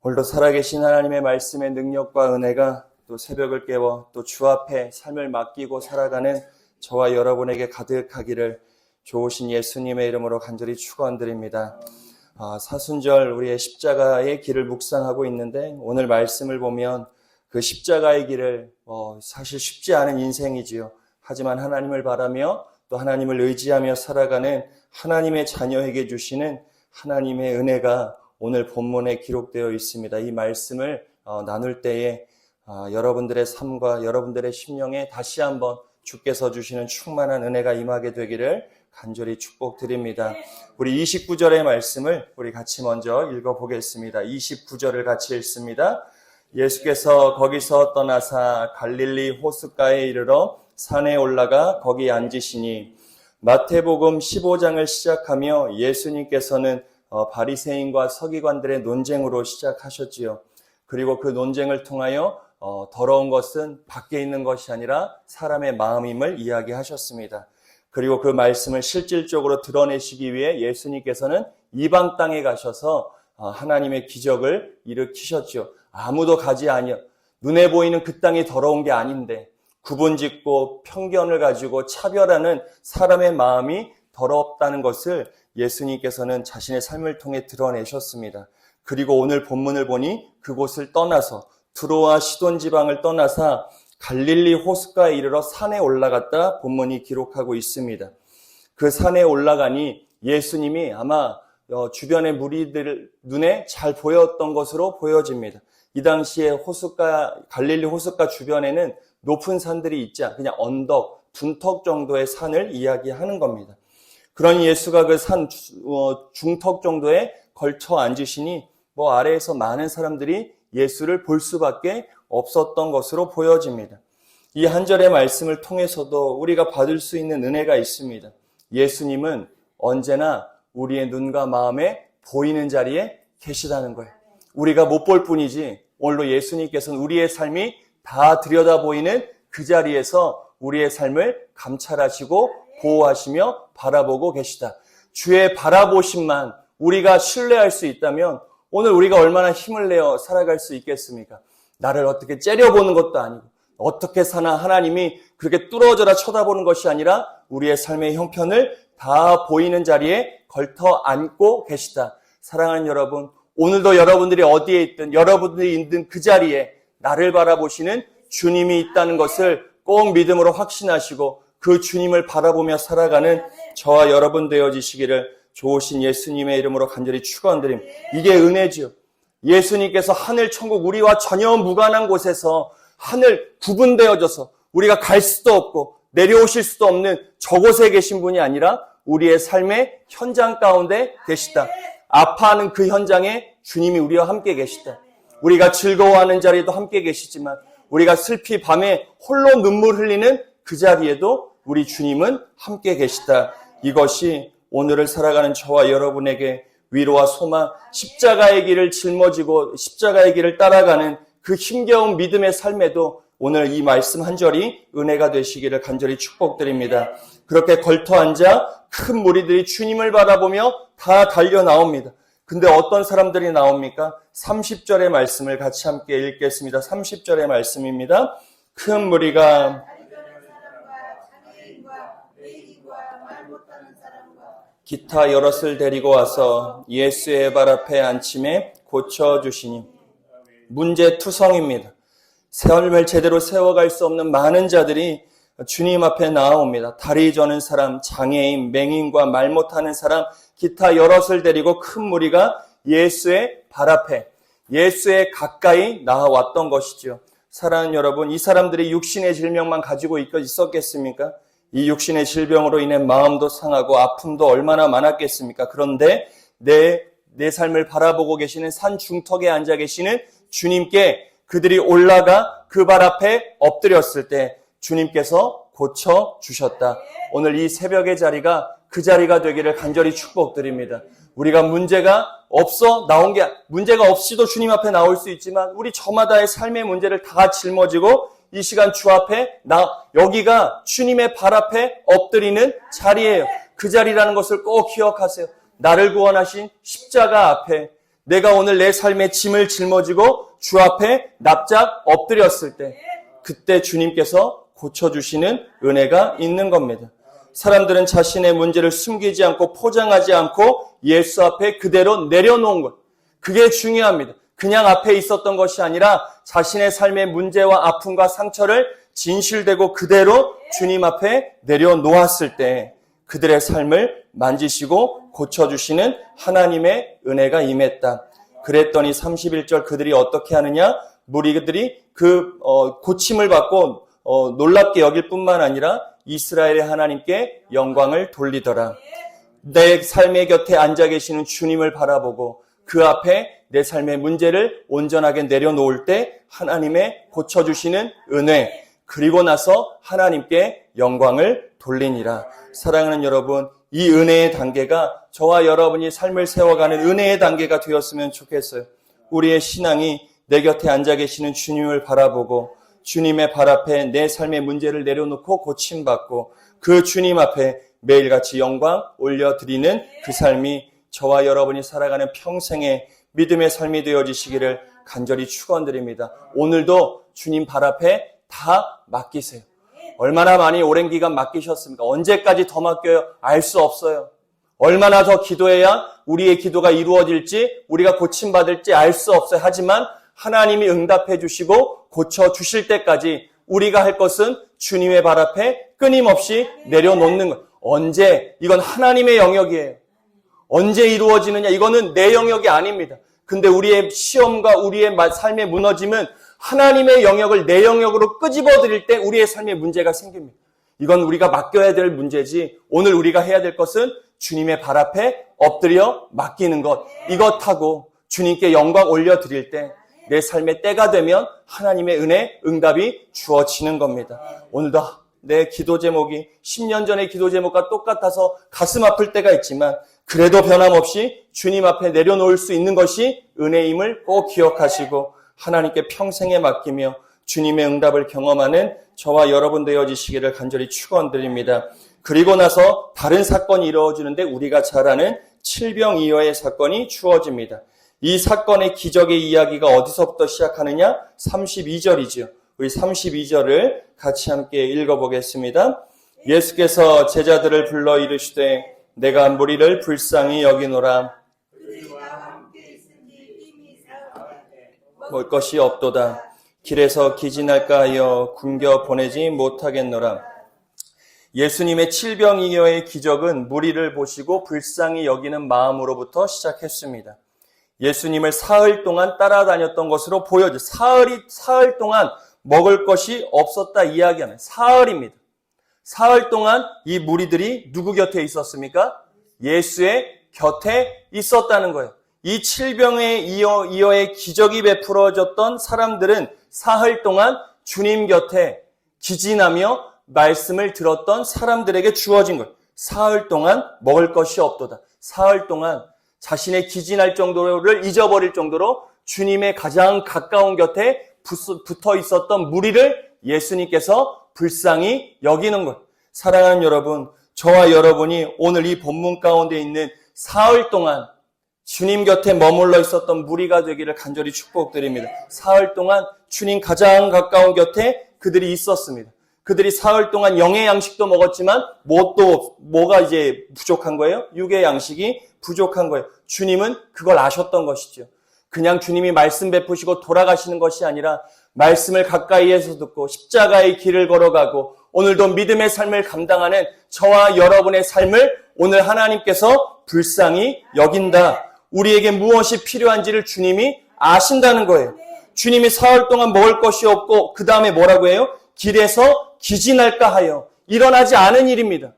오늘도 살아계신 하나님의 말씀의 능력과 은혜가 또 새벽을 깨워 또 주 앞에 삶을 맡기고 살아가는 저와 여러분에게 가득하기를 좋으신 예수님의 이름으로 간절히 축원드립니다. 사순절 우리의 십자가의 길을 묵상하고 있는데 오늘 말씀을 보면 그 십자가의 길을 사실 쉽지 않은 인생이지요. 하지만 하나님을 바라며 또 하나님을 의지하며 살아가는 하나님의 자녀에게 주시는 하나님의 은혜가 오늘 본문에 기록되어 있습니다. 이 말씀을 나눌 때에 여러분들의 삶과 여러분들의 심령에 다시 한번 주께서 주시는 충만한 은혜가 임하게 되기를 간절히 축복드립니다. 우리 29절의 말씀을 우리 같이 먼저 읽어보겠습니다. 29절을 같이 읽습니다. 예수께서 거기서 떠나사 갈릴리 호숫가에 이르러 산에 올라가 거기 앉으시니 마태복음 15장을 시작하며 예수님께서는 바리새인과 서기관들의 논쟁으로 시작하셨지요. 그리고 그 논쟁을 통하여 더러운 것은 밖에 있는 것이 아니라 사람의 마음임을 이야기하셨습니다. 그리고 그 말씀을 실질적으로 드러내시기 위해 예수님께서는 이방 땅에 가셔서 하나님의 기적을 일으키셨죠. 아무도 가지 아니요. 눈에 보이는 그 땅이 더러운 게 아닌데 구분짓고 편견을 가지고 차별하는 사람의 마음이 더럽다는 것을 예수님께서는 자신의 삶을 통해 드러내셨습니다. 그리고 오늘 본문을 보니 그곳을 떠나서 두로와 시돈 지방을 떠나서 갈릴리 호숫가에 이르러 산에 올라갔다 본문이 기록하고 있습니다. 그 산에 올라가니 예수님이 아마 주변의 무리들 눈에 잘 보였던 것으로 보여집니다. 이 당시에 갈릴리 호숫가 주변에는 높은 산들이 있지 않아 그냥 언덕, 둔턱 정도의 산을 이야기하는 겁니다. 그러니 예수가 그 산 중턱 정도에 걸쳐 앉으시니 아래에서 많은 사람들이 예수를 볼 수밖에 없었던 것으로 보여집니다. 이 한 절의 말씀을 통해서도 우리가 받을 수 있는 은혜가 있습니다. 예수님은 언제나 우리의 눈과 마음에 보이는 자리에 계시다는 거예요. 우리가 못 볼 뿐이지 오늘도 예수님께서는 우리의 삶이 다 들여다보이는 그 자리에서 우리의 삶을 감찰하시고 보호하시며 바라보고 계시다. 주의 바라보심만 우리가 신뢰할 수 있다면 오늘 우리가 얼마나 힘을 내어 살아갈 수 있겠습니까? 나를 어떻게 째려보는 것도 아니고 어떻게 사나 하나님이 그렇게 뚫어져라 쳐다보는 것이 아니라 우리의 삶의 형편을 다 보이는 자리에 걸터 앉고 계시다. 사랑하는 여러분, 오늘도 여러분들이 어디에 있든 여러분들이 있는 그 자리에 나를 바라보시는 주님이 있다는 것을 꼭 믿음으로 확신하시고 그 주님을 바라보며 살아가는 저와 여러분 되어지시기를 좋으신 예수님의 이름으로 간절히 축원드립니다. 이게 은혜지요. 예수님께서 하늘 천국 우리와 전혀 무관한 곳에서 하늘 구분되어져서 우리가 갈 수도 없고 내려오실 수도 없는 저곳에 계신 분이 아니라 우리의 삶의 현장 가운데 계시다. 아파하는 그 현장에 주님이 우리와 함께 계시다. 우리가 즐거워하는 자리에도 함께 계시지만 우리가 슬피 밤에 홀로 눈물 흘리는 그 자리에도 우리 주님은 함께 계시다. 이것이 오늘을 살아가는 저와 여러분에게 위로와 소망, 십자가의 길을 짊어지고 십자가의 길을 따라가는 그 힘겨운 믿음의 삶에도 오늘 이 말씀 한 절이 은혜가 되시기를 간절히 축복드립니다. 그렇게 걸터 앉아 큰 무리들이 주님을 바라보며 다 달려 나옵니다. 근데 어떤 사람들이 나옵니까? 30절의 말씀을 같이 함께 읽겠습니다. 30절의 말씀입니다. 큰 무리가 기타 여럿을 데리고 와서 예수의 발 앞에 앉힘에 고쳐주시니 문제투성입니다. 삶을 제대로 세워갈 수 없는 많은 자들이 주님 앞에 나옵니다. 다리 저는 사람, 장애인, 맹인과 말 못하는 사람, 기타 여럿을 데리고 큰 무리가 예수의 발 앞에, 예수의 가까이 나와왔던 것이죠. 사랑하는 여러분, 이 사람들이 육신의 질병만 가지고 있었겠습니까? 이 육신의 질병으로 인해 마음도 상하고 아픔도 얼마나 많았겠습니까? 그런데 내 삶을 바라보고 계시는 산 중턱에 앉아 계시는 주님께 그들이 올라가 그 발 앞에 엎드렸을 때 주님께서 고쳐주셨다. 오늘 이 새벽의 자리가 그 자리가 되기를 간절히 축복드립니다. 우리가 문제가 문제가 없이도 주님 앞에 나올 수 있지만 우리 저마다의 삶의 문제를 다 짊어지고 이 시간 주 앞에 여기가 주님의 발 앞에 엎드리는 자리예요. 그 자리라는 것을 꼭 기억하세요. 나를 구원하신 십자가 앞에 내가 오늘 내 삶의 짐을 짊어지고 주 앞에 납작 엎드렸을 때 그때 주님께서 고쳐주시는 은혜가 있는 겁니다. 사람들은 자신의 문제를 숨기지 않고 포장하지 않고 예수 앞에 그대로 내려놓은 것. 그게 중요합니다. 그냥 앞에 있었던 것이 아니라 자신의 삶의 문제와 아픔과 상처를 진실되고 그대로 주님 앞에 내려놓았을 때 그들의 삶을 만지시고 고쳐주시는 하나님의 은혜가 임했다. 그랬더니 31절 그들이 어떻게 하느냐? 무리들이 그 고침을 받고 놀랍게 여길 뿐만 아니라 이스라엘의 하나님께 영광을 돌리더라. 내 삶의 곁에 앉아 계시는 주님을 바라보고 그 앞에 내 삶의 문제를 온전하게 내려놓을 때 하나님의 고쳐주시는 은혜, 그리고 나서 하나님께 영광을 돌리니라. 사랑하는 여러분, 이 은혜의 단계가 저와 여러분이 삶을 세워가는 은혜의 단계가 되었으면 좋겠어요. 우리의 신앙이 내 곁에 앉아 계시는 주님을 바라보고 주님의 발 앞에 내 삶의 문제를 내려놓고 고침받고 그 주님 앞에 매일같이 영광 올려드리는 그 삶이 저와 여러분이 살아가는 평생의 믿음의 삶이 되어지시기를 간절히 축원드립니다. 오늘도 주님 발 앞에 다 맡기세요. 얼마나 많이 오랜 기간 맡기셨습니까? 언제까지 더 맡겨요? 알 수 없어요. 얼마나 더 기도해야 우리의 기도가 이루어질지 우리가 고침받을지 알 수 없어요. 하지만 하나님이 응답해 주시고 고쳐주실 때까지 우리가 할 것은 주님의 발 앞에 끊임없이 내려놓는 것. 언제? 이건 하나님의 영역이에요. 언제 이루어지느냐? 이거는 내 영역이 아닙니다. 근데 우리의 시험과 우리의 삶의 무너짐은 하나님의 영역을 내 영역으로 끄집어들일 때 우리의 삶의 문제가 생깁니다. 이건 우리가 맡겨야 될 문제지 오늘 우리가 해야 될 것은 주님의 발 앞에 엎드려 맡기는 것. 이것하고 주님께 영광 올려드릴 때 내 삶의 때가 되면 하나님의 은혜, 응답이 주어지는 겁니다. 오늘도 내 기도 제목이 10년 전의 기도 제목과 똑같아서 가슴 아플 때가 있지만 그래도 변함없이 주님 앞에 내려놓을 수 있는 것이 은혜임을 꼭 기억하시고 하나님께 평생에 맡기며 주님의 응답을 경험하는 저와 여러분 되어지시기를 간절히 축원드립니다. 그리고 나서 다른 사건이 이루어지는데 우리가 잘 아는 칠병이어의 사건이 주어집니다. 이 사건의 기적의 이야기가 어디서부터 시작하느냐? 32절이죠. 우리 32절을 같이 함께 읽어보겠습니다. 예수께서 제자들을 불러 이르시되 내가 무리를 불쌍히 여기노라. 먹을 것이 없도다. 길에서 기진할까 하여 굶겨 보내지 못하겠노라. 예수님의 칠병이어의 기적은 무리를 보시고 불쌍히 여기는 마음으로부터 시작했습니다. 예수님을 사흘 동안 따라다녔던 것으로 보여져. 사흘 동안 먹을 것이 없었다 이야기하는 사흘입니다. 사흘 동안 이 무리들이 누구 곁에 있었습니까? 예수의 곁에 있었다는 거예요. 이 칠병의 이어의 기적이 베풀어졌던 사람들은 사흘 동안 주님 곁에 기진하며 말씀을 들었던 사람들에게 주어진 거예요. 사흘 동안 먹을 것이 없도다. 사흘 동안 자신의 기진할 정도를 잊어버릴 정도로 주님의 가장 가까운 곁에 붙어 있었던 무리를 예수님께서 불쌍히 여기는 것. 사랑하는 여러분, 저와 여러분이 오늘 이 본문 가운데 있는 사흘 동안 주님 곁에 머물러 있었던 무리가 되기를 간절히 축복드립니다. 사흘 동안 주님 가장 가까운 곁에 그들이 있었습니다. 그들이 사흘 동안 영의 양식도 먹었지만 뭐가 이제 부족한 거예요? 육의 양식이 부족한 거예요. 주님은 그걸 아셨던 것이죠. 그냥 주님이 말씀 베푸시고 돌아가시는 것이 아니라 말씀을 가까이에서 듣고 십자가의 길을 걸어가고 오늘도 믿음의 삶을 감당하는 저와 여러분의 삶을 오늘 하나님께서 불쌍히 여긴다. 우리에게 무엇이 필요한지를 주님이 아신다는 거예요. 주님이 사흘 동안 먹을 것이 없고 그 다음에 뭐라고 해요? 길에서 기진할까 하여. 일어나지 않은 일입니다.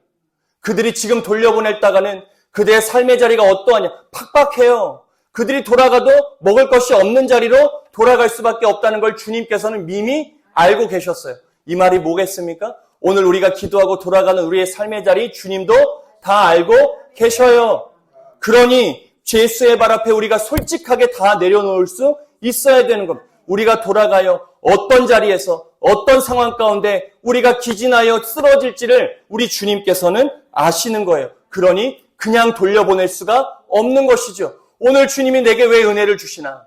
그들이 지금 돌려보냈다가는 그들의 삶의 자리가 어떠하냐? 팍팍해요. 그들이 돌아가도 먹을 것이 없는 자리로 돌아갈 수밖에 없다는 걸 주님께서는 이미 알고 계셨어요. 이 말이 뭐겠습니까? 오늘 우리가 기도하고 돌아가는 우리의 삶의 자리 주님도 다 알고 계셔요. 그러니 예수의 발 앞에 우리가 솔직하게 다 내려놓을 수 있어야 되는 겁니다. 우리가 돌아가요. 어떤 자리에서 어떤 상황 가운데 우리가 기진하여 쓰러질지를 우리 주님께서는 아시는 거예요. 그러니 그냥 돌려보낼 수가 없는 것이죠. 오늘 주님이 내게 왜 은혜를 주시나?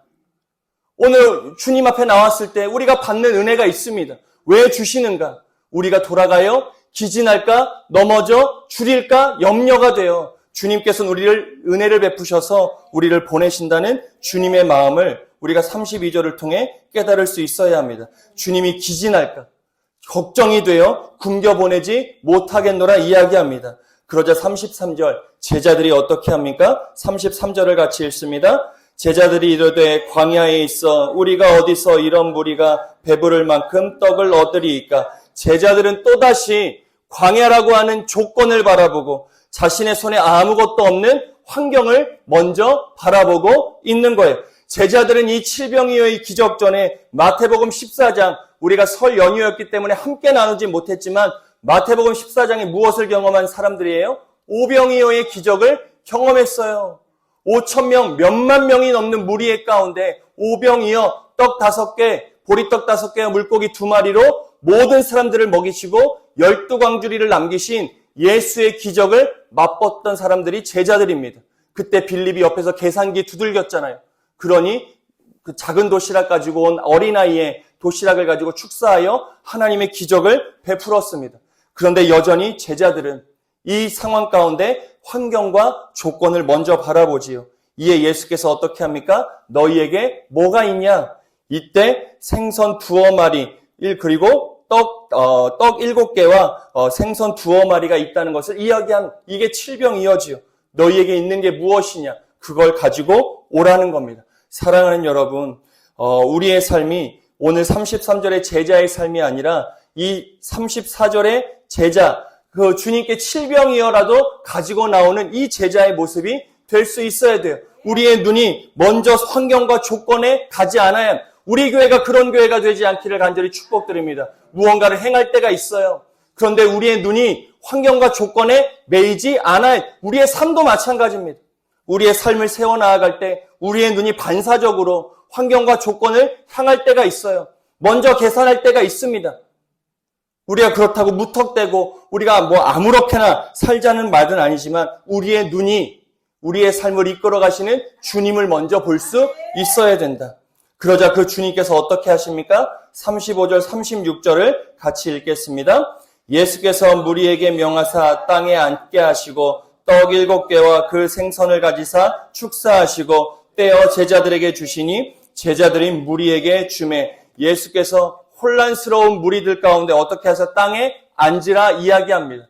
오늘 주님 앞에 나왔을 때 우리가 받는 은혜가 있습니다. 왜 주시는가? 우리가 돌아가요? 기진할까? 넘어져? 줄일까? 염려가 돼요. 주님께서는 우리를 은혜를 베푸셔서 우리를 보내신다는 주님의 마음을 우리가 32절을 통해 깨달을 수 있어야 합니다. 주님이 기진할까? 걱정이 되어 굶겨보내지 못하겠노라 이야기합니다. 그러자 33절 제자들이 어떻게 합니까? 33절을 같이 읽습니다. 제자들이 이르되 광야에 있어 우리가 어디서 이런 무리가 배부를 만큼 떡을 얻으리이까? 제자들은 또다시 광야라고 하는 조건을 바라보고 자신의 손에 아무것도 없는 환경을 먼저 바라보고 있는 거예요. 제자들은 이 칠병이어의 기적 전에 마태복음 14장, 우리가 설 연휴였기 때문에 함께 나누지 못했지만 마태복음 14장에 무엇을 경험한 사람들이에요? 오병이어의 기적을 경험했어요. 5,000명, 몇만 명이 넘는 무리의 가운데 오병이어 떡 5개, 보리떡 5개와 물고기 2마리로 모든 사람들을 먹이시고 12광주리를 남기신 예수의 기적을 맛봤던 사람들이 제자들입니다. 그때 빌립이 옆에서 계산기 두들겼잖아요. 그러니 그 작은 도시락 가지고 온 어린아이의 도시락을 가지고 축사하여 하나님의 기적을 베풀었습니다. 그런데 여전히 제자들은 이 상황 가운데 환경과 조건을 먼저 바라보지요. 이에 예수께서 어떻게 합니까? 너희에게 뭐가 있냐? 이때 생선 2마리, 그리고 떡 7개와 생선 2마리가 있다는 것을 이야기한, 이게 칠병이어지요. 너희에게 있는 게 무엇이냐? 그걸 가지고 오라는 겁니다. 사랑하는 여러분, 우리의 삶이 오늘 33절의 제자의 삶이 아니라 이 34절의 제자, 그 주님께 칠병이어라도 가지고 나오는 이 제자의 모습이 될 수 있어야 돼요. 우리의 눈이 먼저 환경과 조건에 가지 않아야, 우리 교회가 그런 교회가 되지 않기를 간절히 축복드립니다. 무언가를 행할 때가 있어요. 그런데 우리의 눈이 환경과 조건에 매이지 않아야, 우리의 삶도 마찬가지입니다. 우리의 삶을 세워나가갈 때 우리의 눈이 반사적으로 환경과 조건을 향할 때가 있어요. 먼저 계산할 때가 있습니다. 우리가 그렇다고 무턱대고 우리가 뭐 아무렇게나 살자는 말은 아니지만 우리의 눈이 우리의 삶을 이끌어 가시는 주님을 먼저 볼 수 있어야 된다. 그러자 그 주님께서 어떻게 하십니까? 35절, 36절을 같이 읽겠습니다. 예수께서 무리에게 명하사 땅에 앉게 하시고 떡 7개와 그 생선을 가지사 축사하시고 떼어 제자들에게 주시니 제자들이 무리에게 주매, 예수께서 혼란스러운 무리들 가운데 어떻게 해서 땅에 앉으라 이야기합니다.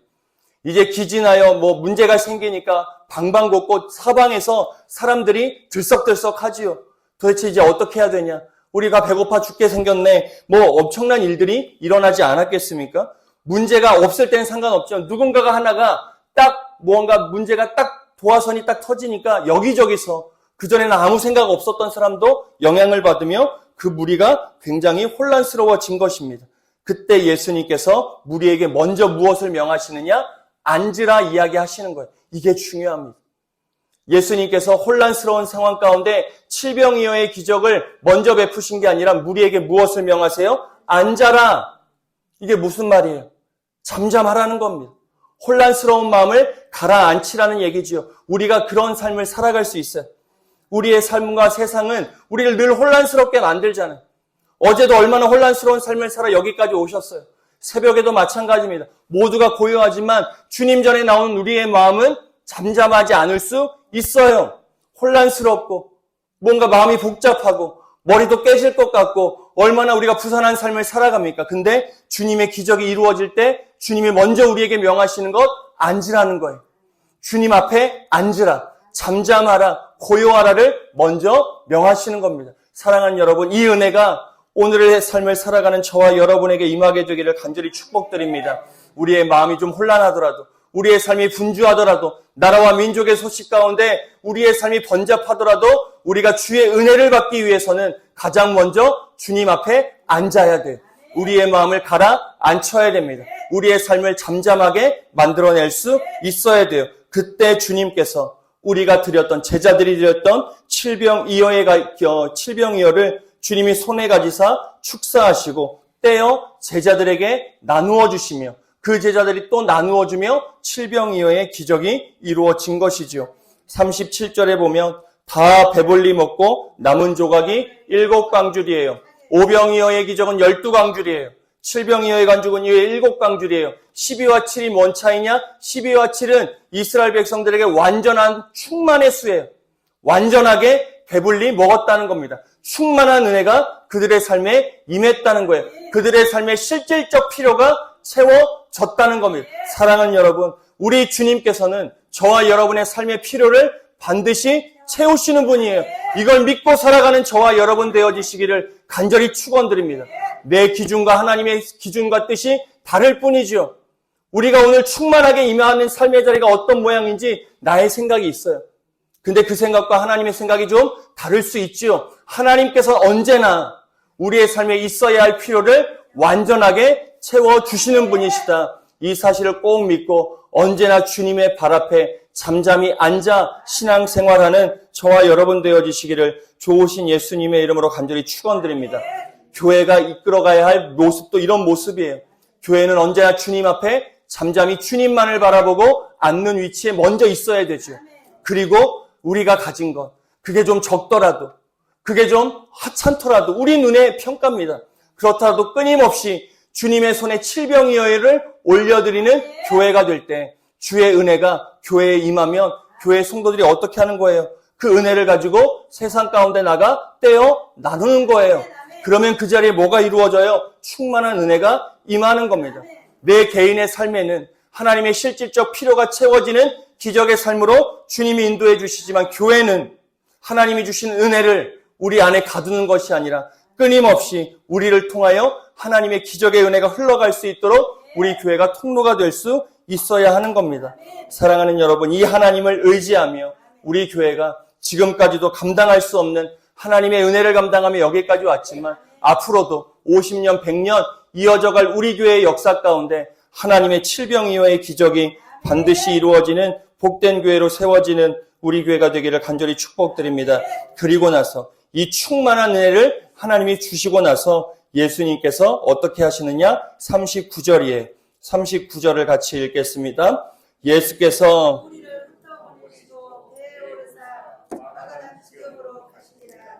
이제 기진하여 문제가 생기니까 방방곡곡 사방에서 사람들이 들썩들썩하지요. 도대체 이제 어떻게 해야 되냐? 우리가 배고파 죽게 생겼네. 엄청난 일들이 일어나지 않았겠습니까? 문제가 없을 땐 상관없지만 누군가가 하나가 딱 무언가 문제가 딱 도화선이 딱 터지니까 여기저기서 그전에는 아무 생각 없었던 사람도 영향을 받으며 그 무리가 굉장히 혼란스러워진 것입니다. 그때 예수님께서 무리에게 먼저 무엇을 명하시느냐? 앉으라 이야기하시는 거예요. 이게 중요합니다. 예수님께서 혼란스러운 상황 가운데 칠병이어의 기적을 먼저 베푸신 게 아니라 무리에게 무엇을 명하세요? 앉아라. 이게 무슨 말이에요? 잠잠하라는 겁니다. 혼란스러운 마음을 가라앉히라는 얘기지요. 우리가 그런 삶을 살아갈 수 있어요. 우리의 삶과 세상은 우리를 늘 혼란스럽게 만들잖아요. 어제도 얼마나 혼란스러운 삶을 살아 여기까지 오셨어요. 새벽에도 마찬가지입니다. 모두가 고요하지만 주님 전에 나오는 우리의 마음은 잠잠하지 않을 수 있어요. 혼란스럽고 뭔가 마음이 복잡하고 머리도 깨질 것 같고 얼마나 우리가 부산한 삶을 살아갑니까? 근데 주님의 기적이 이루어질 때 주님이 먼저 우리에게 명하시는 것, 앉으라는 거예요. 주님 앞에 앉으라, 잠잠하라, 고요하라를 먼저 명하시는 겁니다. 사랑하는 여러분, 이 은혜가 오늘의 삶을 살아가는 저와 여러분에게 임하게 되기를 간절히 축복드립니다. 우리의 마음이 좀 혼란하더라도, 우리의 삶이 분주하더라도, 나라와 민족의 소식 가운데 우리의 삶이 번잡하더라도 우리가 주의 은혜를 받기 위해서는 가장 먼저 주님 앞에 앉아야 돼요. 우리의 마음을 가라앉혀야 됩니다. 우리의 삶을 잠잠하게 만들어낼 수 있어야 돼요. 그때 주님께서 우리가 드렸던, 제자들이 드렸던 칠병이어를 주님이 손에 가지사 축사하시고 떼어 제자들에게 나누어 주시며 그 제자들이 또 나누어 주며 칠병이어의 기적이 이루어진 것이지요. 37절에 보면 다 배불리 먹고 남은 조각이 7광줄이에요. 5병이어의 기적은 12광줄이에요. 7병이어의 간죽은 7광줄이에요. 12와 7이 뭔 차이냐? 12와 7은 이스라엘 백성들에게 완전한 충만의 수예요. 완전하게 배불리 먹었다는 겁니다. 충만한 은혜가 그들의 삶에 임했다는 거예요. 그들의 삶의 실질적 필요가 채워졌다는 겁니다. 사랑하는 여러분, 우리 주님께서는 저와 여러분의 삶의 필요를 반드시 채우시는 분이에요. 이걸 믿고 살아가는 저와 여러분 되어지시기를 간절히 축원드립니다. 내 기준과 하나님의 기준과 뜻이 다를 뿐이죠. 우리가 오늘 충만하게 임하는 삶의 자리가 어떤 모양인지 나의 생각이 있어요. 근데 그 생각과 하나님의 생각이 좀 다를 수 있지요. 하나님께서 언제나 우리의 삶에 있어야 할 필요를 완전하게 채워주시는 분이시다. 이 사실을 꼭 믿고 언제나 주님의 발 앞에 잠잠히 앉아 신앙생활하는 저와 여러분 되어지시기를 좋으신 예수님의 이름으로 간절히 축원드립니다. 교회가 이끌어가야 할 모습도 이런 모습이에요. 교회는 언제나 주님 앞에 잠잠히 주님만을 바라보고 앉는 위치에 먼저 있어야 되죠. 그리고 우리가 가진 것, 그게 좀 적더라도, 그게 좀 하찮더라도 우리 눈에 평가입니다. 그렇더라도 끊임없이 주님의 손에 칠병이어를 올려드리는 교회가 될 때 주의 은혜가 교회에 임하면 교회 성도들이 어떻게 하는 거예요? 그 은혜를 가지고 세상 가운데 나가 떼어 나누는 거예요. 그러면 그 자리에 뭐가 이루어져요? 충만한 은혜가 임하는 겁니다. 내 개인의 삶에는 하나님의 실질적 필요가 채워지는 기적의 삶으로 주님이 인도해 주시지만 교회는 하나님이 주신 은혜를 우리 안에 가두는 것이 아니라 끊임없이 우리를 통하여 하나님의 기적의 은혜가 흘러갈 수 있도록 우리 교회가 통로가 될 수 있어야 하는 겁니다. 사랑하는 여러분, 이 하나님을 의지하며 우리 교회가 지금까지도 감당할 수 없는 하나님의 은혜를 감당하며 여기까지 왔지만 앞으로도 50년, 100년 이어져갈 우리 교회의 역사 가운데 하나님의 칠병이어의 기적이 반드시 이루어지는 복된 교회로 세워지는 우리 교회가 되기를 간절히 축복드립니다. 그리고 나서 이 충만한 은혜를 하나님이 주시고 나서 예수님께서 어떻게 하시느냐? 39절이에요. 39절을 같이 읽겠습니다.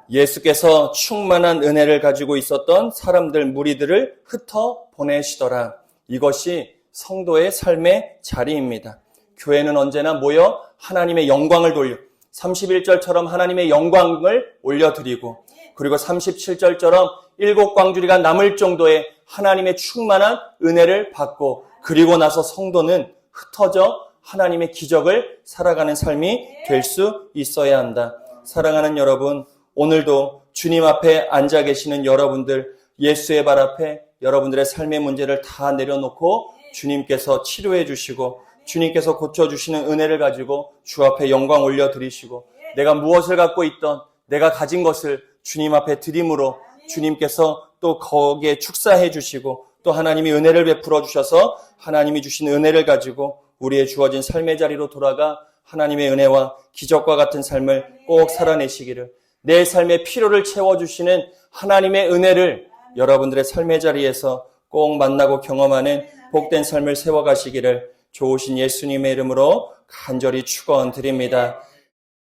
예수께서 충만한 은혜를 가지고 있었던 사람들, 무리들을 흩어 보내시더라. 이것이 성도의 삶의 자리입니다. 교회는 언제나 모여 하나님의 영광을 돌려 31절처럼 하나님의 영광을 올려드리고 그리고 37절처럼 7광주리가 남을 정도의 하나님의 충만한 은혜를 받고 그리고 나서 성도는 흩어져 하나님의 기적을 살아가는 삶이 될 수 있어야 한다. 사랑하는 여러분, 오늘도 주님 앞에 앉아 계시는 여러분들, 예수의 발 앞에 여러분들의 삶의 문제를 다 내려놓고 주님께서 치료해 주시고 주님께서 고쳐주시는 은혜를 가지고 주 앞에 영광 올려드리시고 내가 무엇을 갖고 있던 내가 가진 것을 주님 앞에 드림으로 주님께서 또 거기에 축사해 주시고 또 하나님이 은혜를 베풀어 주셔서 하나님이 주신 은혜를 가지고 우리의 주어진 삶의 자리로 돌아가 하나님의 은혜와 기적과 같은 삶을 꼭 살아내시기를 내 삶의 필요를 채워주시는 하나님의 은혜를 여러분들의 삶의 자리에서 꼭 만나고 경험하는 복된 삶을 세워가시기를 좋으신 예수님의 이름으로 간절히 축원드립니다.